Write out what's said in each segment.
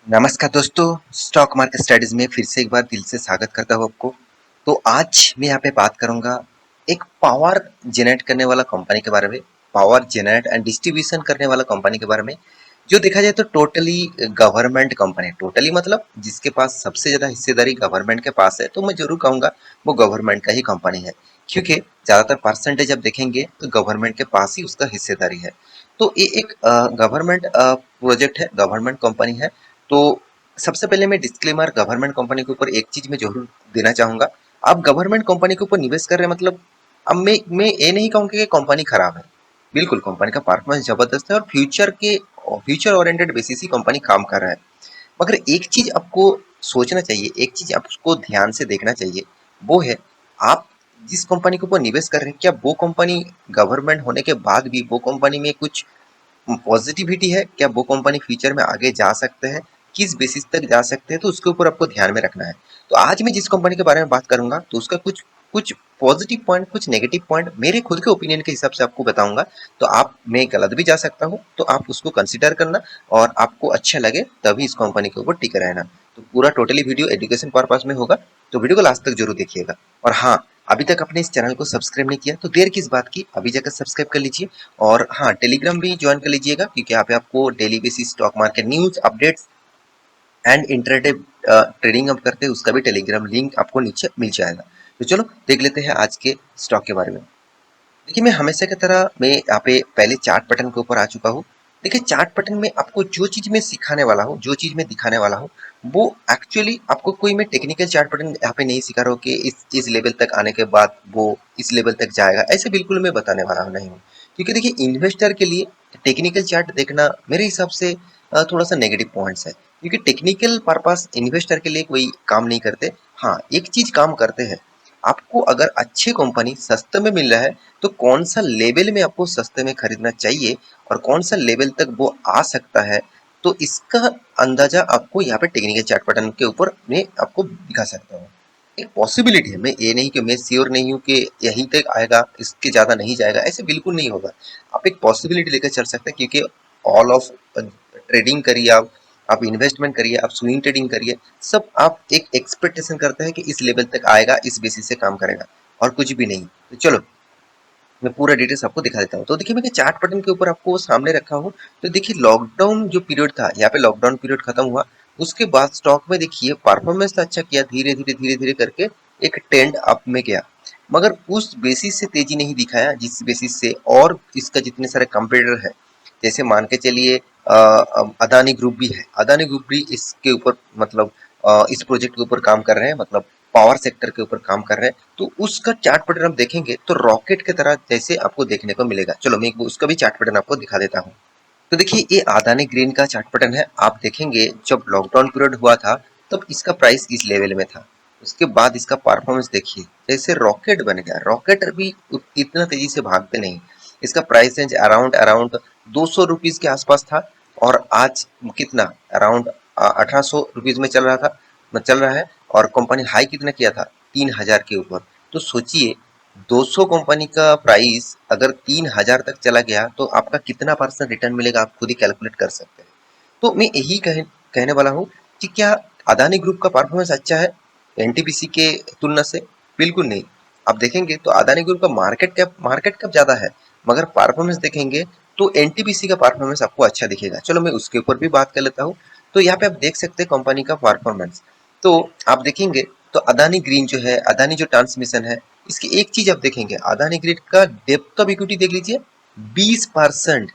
नमस्कार दोस्तों, stock market studies में फिर से एक बार दिल से स्वागत करता हूँ आपको। तो आज मैं यहाँ पे बात करूंगा एक पावर जनरेट करने वाला कंपनी के बारे में, पावर जनरेट एंड डिस्ट्रीब्यूशन करने वाला कंपनी के बारे में, जो देखा जाए तो टोटली गवर्नमेंट कंपनी, टोटली मतलब जिसके पास सबसे ज्यादा हिस्सेदारी गवर्नमेंट के पास है, तो मैं जरूर कहूंगा वो गवर्नमेंट का ही कंपनी है, क्योंकि ज्यादातर परसेंटेज आप देखेंगे तो गवर्नमेंट के पास ही उसका हिस्सेदारी है। तो ये एक गवर्नमेंट प्रोजेक्ट है, गवर्नमेंट कंपनी है। तो सबसे पहले मैं डिस्क्लेमर गवर्नमेंट कंपनी के ऊपर एक चीज मैं जरूर देना चाहूंगा। आप गवर्नमेंट कंपनी के ऊपर निवेश कर रहे हैं मतलब, अब मैं ये नहीं कहूंगा कि कंपनी खराब है। बिल्कुल कंपनी का परफॉर्मेंस जबरदस्त है और फ्यूचर ओरिएंटेड बेसिस ही कंपनी काम कर रहा है। मगर एक चीज आपको सोचना चाहिए, एक चीज आपको ध्यान से देखना चाहिए, वो है आप जिस कंपनी के ऊपर निवेश कर रहे हैं, क्या वो कंपनी गवर्नमेंट होने के बाद भी वो कंपनी में कुछ पॉजिटिविटी है, क्या वो कंपनी फ्यूचर में आगे जा सकते हैं, किस बेसिस तक जा सकते हैं, तो उसके ऊपर आपको ध्यान में रखना है। तो आज मैं जिस कंपनी के बारे में बात करूंगा तो उसका कुछ कुछ पॉजिटिव पॉइंट, कुछ नेगेटिव पॉइंट मेरे खुद के ओपिनियन के हिसाब से आपको बताऊंगा। तो आप, मैं गलत भी जा सकता हूँ, तो आप उसको कंसिडर करना और आपको अच्छा लगे तभी इस कंपनी के ऊपर टिके रहना। तो पूरा टोटली वीडियो एजुकेशन पर्पस में होगा, तो वीडियो को लास्ट तक जरूर देखिएगा। और हाँ, अभी तक आपने इस चैनल को सब्सक्राइब नहीं किया तो देर किस बात की, अभी जाकर सब्सक्राइब कर लीजिए। और हाँ, टेलीग्राम भी ज्वाइन कर लीजिएगा, क्योंकि यहाँ पे आपको daily basis stock market news updates and intraday trading आप करते हैं उसका भी टेलीग्राम लिंक आपको नीचे मिल जाएगा। तो चलो देख लेते हैं आज के स्टॉक के बारे में। देखिए, मैं हमेशा की तरह मैं यहाँ पे पहले चार्ट पैटर्न के ऊपर आ चुका हूँ। देखिए, चार्ट पैटर्न में आपको जो चीज मैं सिखाने वाला हूँ, जो चीज मैं दिखाने वाला हूँ, वो एक्चुअली आपको कोई मैं टेक्निकल चार्ट पैटर्न यहाँ पे नहीं सिखा रहा हूँ कि इस लेवल तक आने के बाद वो इस लेवल तक जाएगा, ऐसे बिल्कुल मैं बताने वाला हूँ नहीं हूँ। क्योंकि देखिए, इन्वेस्टर के लिए टेक्निकल चार्ट देखना मेरे हिसाब से थोड़ा सा नेगेटिव पॉइंट्स है, क्योंकि टेक्निकल पर्पस इन्वेस्टर के लिए कोई काम नहीं करते। हाँ, एक चीज काम करते हैं, आपको अगर अच्छी कंपनी सस्ते में मिल रहा है तो कौन सा लेवल में आपको सस्ते में खरीदना चाहिए और कौन सा लेवल तक वो आ सकता है, तो इसका अंदाजा आपको यहाँ पे टेक्निकल चार्ट पैटर्न के ऊपर मैं आपको दिखा सकता हूँ। एक पॉसिबिलिटी है, मैं ये नहीं कि मैं श्योर नहीं हूँ कि यहीं तक आएगा, इसके ज्यादा नहीं जाएगा, ऐसे बिल्कुल नहीं होगा। आप एक पॉसिबिलिटी लेकर चल सकते हैं, क्योंकि ऑल ऑफ ट्रेडिंग करिए आप इन्वेस्टमेंट करिए, आप स्विंग ट्रेडिंग करिए, सब आप एक एक्सपेक्टेशन करते हैं कि इस लेवल तक आएगा, इस बेसिस से काम करेगा, और कुछ भी नहीं। तो चलो मैं पूरा डिटेल्स आपको दिखा देता हूँ। तो देखिए, मैं चार्ट पैटर्न के ऊपर आपको सामने रखा हूँ। तो देखिए, लॉकडाउन जो पीरियड था, यहाँ पे लॉकडाउन पीरियड खत्म हुआ, उसके बाद स्टॉक में देखिए परफॉर्मेंस तो अच्छा किया, धीरे धीरे धीरे धीरे करके एक ट्रेंड अप में गया, मगर उस बेसिस से तेजी नहीं दिखाया जिस बेसिस से और इसका जितने सारे कंपटीटर है, जैसे मान के चलिए अदानी ग्रुप भी है, अदानी ग्रुप भी इसके ऊपर मतलब इस प्रोजेक्ट के ऊपर काम कर रहे हैं, मतलब पावर सेक्टर के ऊपर काम कर रहे हैं। तो उसका चार्ट पैटर्न आप देखेंगे तो रॉकेट की तरह जैसे आपको देखने को मिलेगा। चलो मैं उसका भी चार्ट पैटर्न आपको दिखा देता हूँ। तो देखिए, ये अदानी ग्रीन का चार्ट पैटर्न है। आप देखेंगे जब लॉकडाउन पीरियड हुआ था तब इसका प्राइस इस लेवल में था, उसके बाद इसका परफॉर्मेंस देखिए जैसे रॉकेट बन गया। रॉकेट भी इतना तेजी से भागते नहीं, इसका price range around around 200 rupees के आसपास था, और आज कितना अराउंड 1800 रुपीज में चल रहा है। और कंपनी हाई कितना किया था, 3000 के ऊपर। तो सोचिए, 200 कंपनी का प्राइस अगर 3000 तक चला गया तो आपका कितना परसेंट रिटर्न मिलेगा, आप खुद ही कैलकुलेट कर सकते हैं। तो मैं यही कहने वाला हूँ कि क्या अदानी ग्रुप का परफॉर्मेंस अच्छा है एनटीपीसी के तुलना से? बिल्कुल नहीं। आप देखेंगे तो अदानी ग्रुप का मार्केट कैप ज्यादा है, मगर परफॉर्मेंस देखेंगे तो एनटीपीसी का परफॉर्मेंस आपको अच्छा दिखेगा। चलो मैं उसके ऊपर भी बात कर लेता हूँ। तो यहाँ पे आप देख सकते हैं कंपनी का परफॉर्मेंस। तो आप देखेंगे तो अदानी ग्रीन जो है, अदानी जो ट्रांसमिशन है, इसकी एक चीज आप देखेंगे, अदानी ग्रिड का डेप्थ ऑफ इक्विटी देख लीजिए, 20%।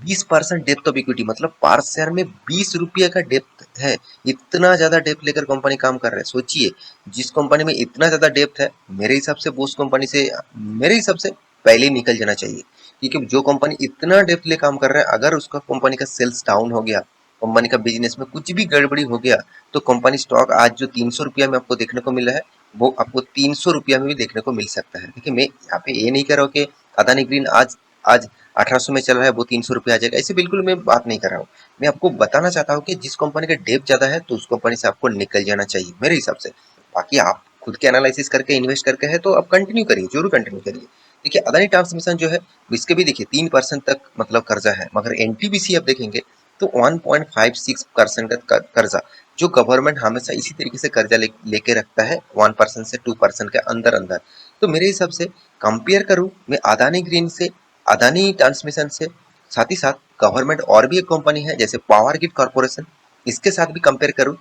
20% डेप्थ ऑफ इक्विटी मतलब पार शेयर में 20 रुपये का डेप्थ है। इतना ज्यादा डेप्थ लेकर कंपनी काम कर रहा है। सोचिए, जिस कंपनी में इतना ज्यादा डेप्थ है, मेरे हिसाब से वो उस कंपनी से, मेरे हिसाब से पहले ही निकल जाना चाहिए। क्योंकि जो कंपनी इतना डेप्थ ले काम कर रहा है, अगर उसका कंपनी का सेल्स डाउन हो गया, कंपनी का बिजनेस में कुछ भी गड़बड़ी हो गया, तो कंपनी स्टॉक आज जो 300 रुपया में आपको देखने को मिल रहा है, वो आपको 300 रुपया में भी देखने को मिल सकता है। देखिए, मैं यहाँ पे ये नहीं कह रहा हूँ कि अदानी ग्रीन आज आज 1800 में चल रहा है वो 300 रुपये आ जाएगा, ऐसे बिल्कुल मैं बात नहीं कर रहा हूँ। मैं आपको बताना चाहता हूँ कि जिस कंपनी का डेप ज्यादा है तो उस कंपनी से आपको निकल जाना चाहिए मेरे हिसाब से। बाकी आप खुद के एनालिसिस करके इन्वेस्ट करके है तो आप कंटिन्यू करिए, जरूर कंटिन्यू करिए। देखिए, अदानी ट्रांसमिशन जो है, इसके भी देखिए 3% तक मतलब कर्जा है, मगर एनटीपीसी आप देखेंगे तो 1.56% का कर्जा जो गवर्नमेंट हमेशा इसी तरीके से कर्जा लेके रखता है 1% से 2% के अंदर अंदर। तो मेरे हिसाब से कंपेयर करूं मैं अदानी ग्रीन से, अदानी ट्रांसमिशन से, साथ ही साथ गवर्नमेंट और भी एक कंपनी है जैसे पावर ग्रिड कॉर्पोरेशन, इसके साथ भी कंपेयर करूं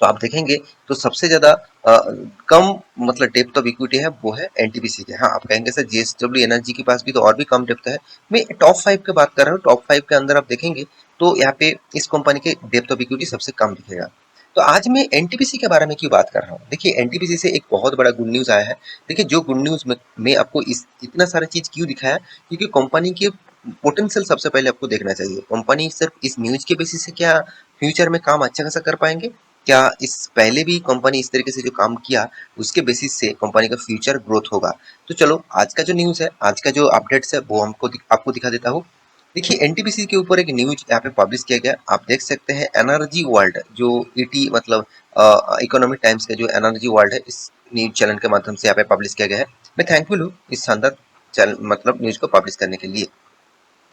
तो आप देखेंगे तो सबसे ज्यादा कम मतलब डेप्थ ऑफ इक्विटी है वो है एनटीपीसी के। हाँ, आप कहेंगे सर जेएसडब्ल्यू एनर्जी के पास भी तो और भी कम डेप्थ है। मैं टॉप 5 की बात कर रहा हूँ, टॉप 5 के अंदर आप देखेंगे तो यहाँ पे इस कंपनी के डेप्थ ऑफ इक्विटी सबसे कम दिखेगा। तो आज मैं एनटीपीसी के बारे में क्यों बात कर रहा हूँ, देखिए एनटीपीसी से एक बहुत बड़ा गुड न्यूज आया है। देखिए जो गुड न्यूज में मैं आपको इतना सारा चीज क्यों दिखाया, क्योंकि कंपनी के पोटेंशियल सबसे पहले आपको देखना चाहिए। कंपनी सिर्फ इस न्यूज के बेसिस से क्या फ्यूचर में काम अच्छा खासा कर पाएंगे, क्या इस पहले भी कंपनी इस तरीके से जो काम किया उसके बेसिस से कंपनी का फ्यूचर ग्रोथ होगा। तो चलो आज का जो न्यूज है, आज का जो अपडेट्स है वो आपको दिखा देता हूँ। देखिए एनटीपीसी के ऊपर एक न्यूज यहाँ पे पब्लिश किया गया, आप देख सकते हैं एनर्जी वर्ल्ड जो ईटी मतलब इकोनॉमिक टाइम्स का जो एनर्जी वर्ल्ड है इस न्यूज चैनल के माध्यम से यहाँ पे पब्लिश किया गया है। मैं थैंकफुल हूँ इस शानदार चैनल मतलब न्यूज को पब्लिश करने के लिए।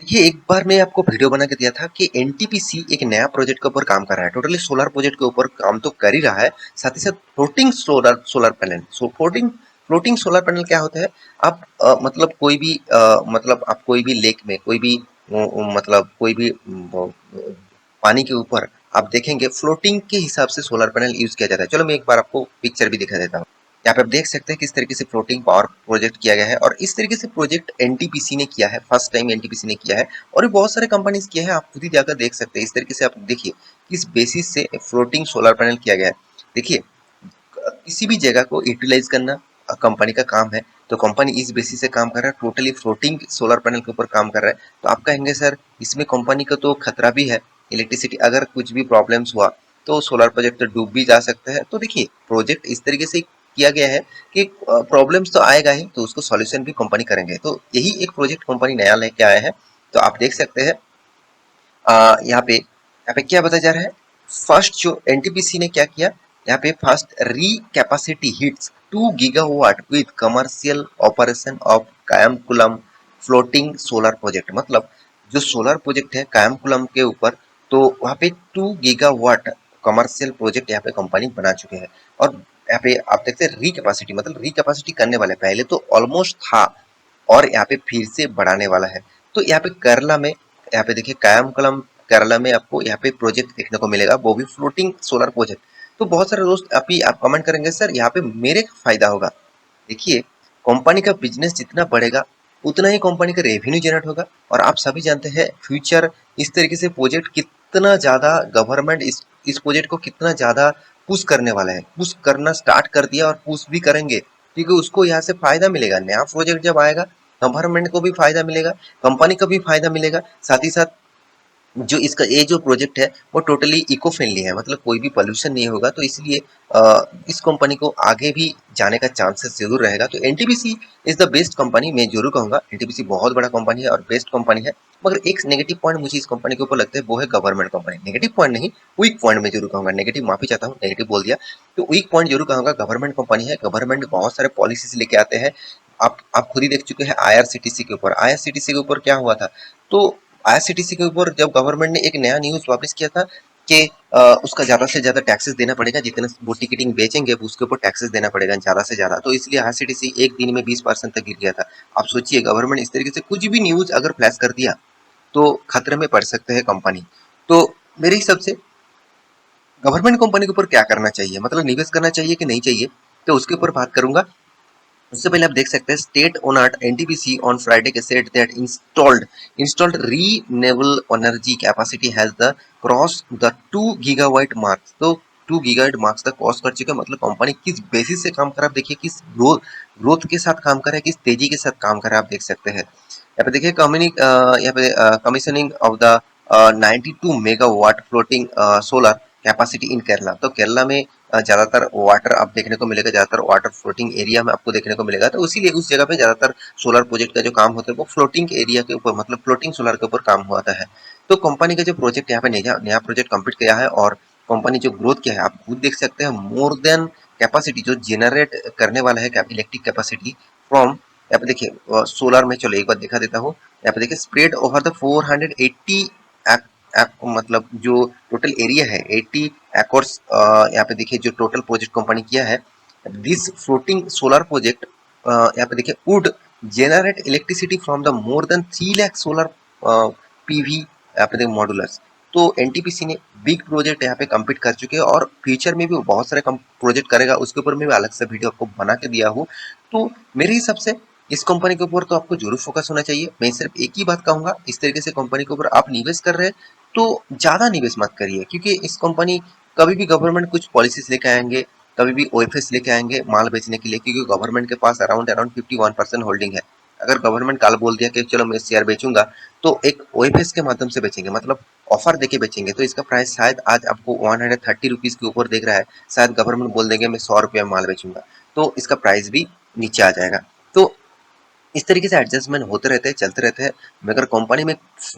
ये एक बार मैं आपको वीडियो बना के दिया था कि एनटीपीसी एक नया प्रोजेक्ट के ऊपर काम कर रहा है, टोटली सोलर प्रोजेक्ट के ऊपर काम तो कर ही रहा है, साथ ही साथ floating solar solar panel. Floating floating solar panel क्या होता है, आप मतलब कोई भी मतलब आप कोई भी लेक में कोई भी मतलब कोई भी पानी के ऊपर आप देखेंगे फ्लोटिंग के हिसाब से सोलर पैनल यूज किया जाता है। चलो मैं एक बार आपको पिक्चर भी दिखा देता हूँ। यहाँ पे आप देख सकते हैं किस तरीके से फ्लोटिंग पावर प्रोजेक्ट किया गया है, और इस तरीके से प्रोजेक्ट एनटीपीसी ने किया है, फर्स्ट टाइम एनटीपीसी ने किया है, और भी बहुत सारे कंपनीज किए हैं, आप खुद ही जाकर देख सकते हैं। इस तरीके से आप देखिए किस बेसिस से फ्लोटिंग सोलर पैनल किया गया है। देखिए किसी भी जगह को यूटिलाइज करना कंपनी का काम है, तो कंपनी इस बेसिस से काम कर रहा है, टोटली फ्लोटिंग सोलर पैनल के ऊपर काम कर रहा है। तो आप कहेंगे सर इसमें कंपनी का तो खतरा भी है, इलेक्ट्रिसिटी अगर कुछ भी प्रॉब्लम्स हुआ तो सोलर प्रोजेक्ट तो डूब भी जा सकता है। तो देखिए प्रोजेक्ट इस तरीके से किया गया है कि प्रॉब्लम्स तो आएगा ही, तो उसको सॉल्यूशन भी कंपनी करेंगे। तो यही एक प्रोजेक्ट कंपनी नया लेके आया है। तो आप देख सकते हैं यहाँ पे क्या बताया जा रहा है। फर्स्ट जो एनटीपीसी ने क्या किया, यहाँ पे फर्स्ट री capacity hits 2 gigawatt with commercial operation of Kayamkulam floating solar project. मतलब जो सोलर प्रोजेक्ट है कायमकुलम के ऊपर, तो वहाँ पे 2 गीगावाट कमर्शियल प्रोजेक्ट यहाँ पे कंपनी बना चुके हैं। और यहाँ पे आप देखते हैं री कैपेसिटी मतलब री कैपेसिटी करने वाले, पहले तो ऑलमोस्ट था और यहाँ पे फिर से बढ़ाने वाला है। तो यहाँ पे केरला में, यहाँ पे देखिए कायमकुलम केरला में आपको यहाँ पे प्रोजेक्ट देखने को मिलेगा, वो भी फ्लोटिंग सोलर प्रोजेक्ट। तो बहुत सारे दोस्त अभी आप कमेंट करेंगे सर यहाँ पे मेरे का फायदा होगा। देखिए कंपनी का बिजनेस जितना बढ़ेगा उतना ही कंपनी का रेवेन्यू जनरेट होगा, और आप सभी जानते हैं फ्यूचर इस तरीके से प्रोजेक्ट कितना ज्यादा गवर्नमेंट इस प्रोजेक्ट को कितना ज्यादा पुश करने वाला है, पुश करना स्टार्ट कर दिया और पुश भी करेंगे, क्योंकि उसको यहाँ से फायदा मिलेगा। नया प्रोजेक्ट जब आएगा गवर्नमेंट को भी फायदा मिलेगा, कंपनी को भी फायदा मिलेगा, साथ ही साथ जो इसका ये जो प्रोजेक्ट है वो टोटली इको फ्रेंडली है, मतलब कोई भी पोल्यूशन नहीं होगा। तो इसलिए इस कंपनी को आगे भी जाने का चांसेस जरूर रहेगा। तो NTPC is the best company, मैं जरूर कहूंगा एनटीपीसी बहुत बड़ा कंपनी है और बेस्ट कंपनी है। मगर एक नेगेटिव पॉइंट मुझे इस कंपनी के ऊपर लगता है वो है गवर्नमेंट कंपनी। नेगेटिव पॉइंट नहीं, वीक पॉइंट में जरूर कहूंगा, नेगेटिव माफी चाहता हूँ नेगेटिव बोल दिया। तो वीक पॉइंट जरूर कहूंगा, गवर्नमेंट कंपनी है, गवर्नमेंट बहुत सारे पॉलिसीज लेके आते हैं। आप खुद ही देख चुके हैं आईआरसीटीसी के ऊपर, आईआरसीटीसी के ऊपर क्या हुआ था। तो आईआरसीटीसी के ऊपर जब गवर्नमेंट ने एक नया न्यूज पब्लिश किया था कि उसका ज्यादा से ज्यादा टैक्सेस देना पड़ेगा, जितना वो टिकटिंग बेचेंगे उसके ऊपर टैक्सेस देना पड़ेगा ज्यादा से ज्यादा, तो इसलिए आईआरसीटीसी एक दिन में 20% तक गिर गया था। आप सोचिए गवर्नमेंट इस तरीके से कुछ भी न्यूज अगर फ्लैश कर दिया तो खतरे में पड़ सकते हैं कंपनी। तो मेरे हिसाब से गवर्नमेंट कंपनी के ऊपर क्या करना चाहिए, मतलब निवेश करना चाहिए कि नहीं चाहिए, तो उसके ऊपर बात करूंगा। उससे पहले आप देख सकते हैं state honoured NTPC on Friday के set that installed renewable energy capacity has the cross the 2 gigawatt mark. तो 2 गीगावाट मार्क्स तक क्रॉस कर चुके हैं। मतलब कंपनी किस बेसिस से काम कर रहा है, आप देखिए किस ग्रोथ के साथ काम कर रहा है, किस तेजी के साथ काम कर रहा है, आप देख सकते हैं। यहाँ पे देखिए यहाँ पे commissioning of the 92 megawatt floating solar capacity in Kerala. तो केरला में ज्यादातर वाटर आप देखने को मिलेगा, ज्यादातर वाटर फ्लोटिंग एरिया में आपको देखने को मिलेगा। तो इसीलिए उस जगह पे ज्यादातर सोलर प्रोजेक्ट का जो काम होता है वो फ्लोटिंग एरिया के ऊपर मतलब फ्लोटिंग सोलर के ऊपर काम होता है। तो कंपनी का जो प्रोजेक्ट यहाँ पे नया नया प्रोजेक्ट कंप्लीट किया है, और कंपनी जो ग्रोथ किया है आप खुद देख सकते हैं, मोर देन कैपेसिटी जो जनरेट करने वाला है इलेक्ट्रिक कैपेसिटी फ्रॉम, यहाँ पे देखिए सोलर में, चलो एक बार दिखा देता हूँ। यहाँ पे देखिए स्प्रेड ओवर द 480 मतलब जो टोटल एरिया है 80 एकर्स, यहाँ पे देखिए जो टोटल प्रोजेक्ट कंपनी किया है, दिस फ्लोटिंग सोलर प्रोजेक्ट, यहाँ पे देखिए would generate electricity from the more than 3 lakh solar PV यहाँ पे देखिए मॉड्यूलर्स। तो एनटीपीसी ने बिग प्रोजेक्ट यहाँ पे कंप्लीट कर चुके हैं और फ्यूचर में भी वो बहुत सारे प्रोजेक्ट करेगा, उसके ऊपर मैं भी अलग से वीडियो आपको बना के दिया हूँ। तो मेरे हिसाब से इस कंपनी के ऊपर तो आपको जरूर फोकस होना चाहिए। मैं सिर्फ एक ही बात कहूंगा, इस तरीके से कंपनी के ऊपर आप निवेश कर रहे हैं तो ज्यादा निवेश मत करिए, क्योंकि इस कंपनी कभी भी गवर्नमेंट कुछ पॉलिसीज लेके आएंगे, कभी भी ओएफएस लेके आएंगे माल बेचने के लिए, क्योंकि गवर्नमेंट के पास अराउंड अराउंड 51% होल्डिंग है। अगर गवर्नमेंट कल बोल दिया कि चलो मैं शेयर बेचूंगा, तो एक ओएफएस के माध्यम से बेचेंगे, मतलब ऑफर देके बेचेंगे, तो इसका प्राइस शायद आज आपको 130 रुपीज के ऊपर देख रहा है, शायद गवर्नमेंट बोल देंगे मैं 100 रुपये में माल बेचूंगा, तो इसका प्राइस भी नीचे आ जाएगा। तो इस तरीके से एडजस्टमेंट होते रहते हैं, चलते रहते हैं। मगर कंपनी में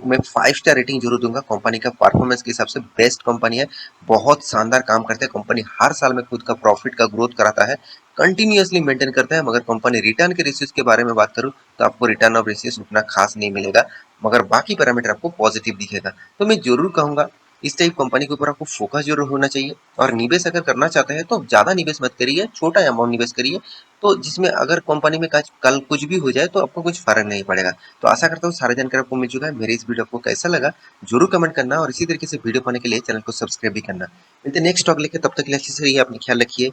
मैं 5 स्टार रेटिंग जरूर दूंगा। कंपनी का परफॉर्मेंस के हिसाब से बेस्ट कंपनी है, बहुत शानदार काम करते हैं कंपनी, हर साल में खुद का प्रॉफिट का ग्रोथ कराता है, कंटिन्यूअसली मेंटेन करता है। मगर कंपनी रिटर्न के रेशियोज के बारे में बात करूं तो आपको रिटर्न ऑफ रेशियोज उतना खास नहीं मिलेगा, मगर बाकी पैरामीटर आपको पॉजिटिव दिखेगा। तो मैं जरूर कहूंगा इस टाइप कंपनी के ऊपर आपको फोकस जरूर होना चाहिए। और निवेश अगर करना चाहते हैं तो ज्यादा निवेश मत करिए, छोटा अमाउंट निवेश करिए, तो जिसमें अगर कंपनी में कल कुछ भी हो जाए तो आपको कुछ फर्क नहीं पड़ेगा। तो आशा करता हूँ सारी जानकारी आपको मिल चुका है। मेरे इस वीडियो आपको कैसा लगा जरूर कमेंट करना, और इसी तरीके से वीडियो पाने के लिए चैनल को सब्सक्राइब भी करना। मिलते नेक्स्ट टॉक लेके, तब तक के लिए अच्छे से रहिए, अपनी ख्याल रखिए।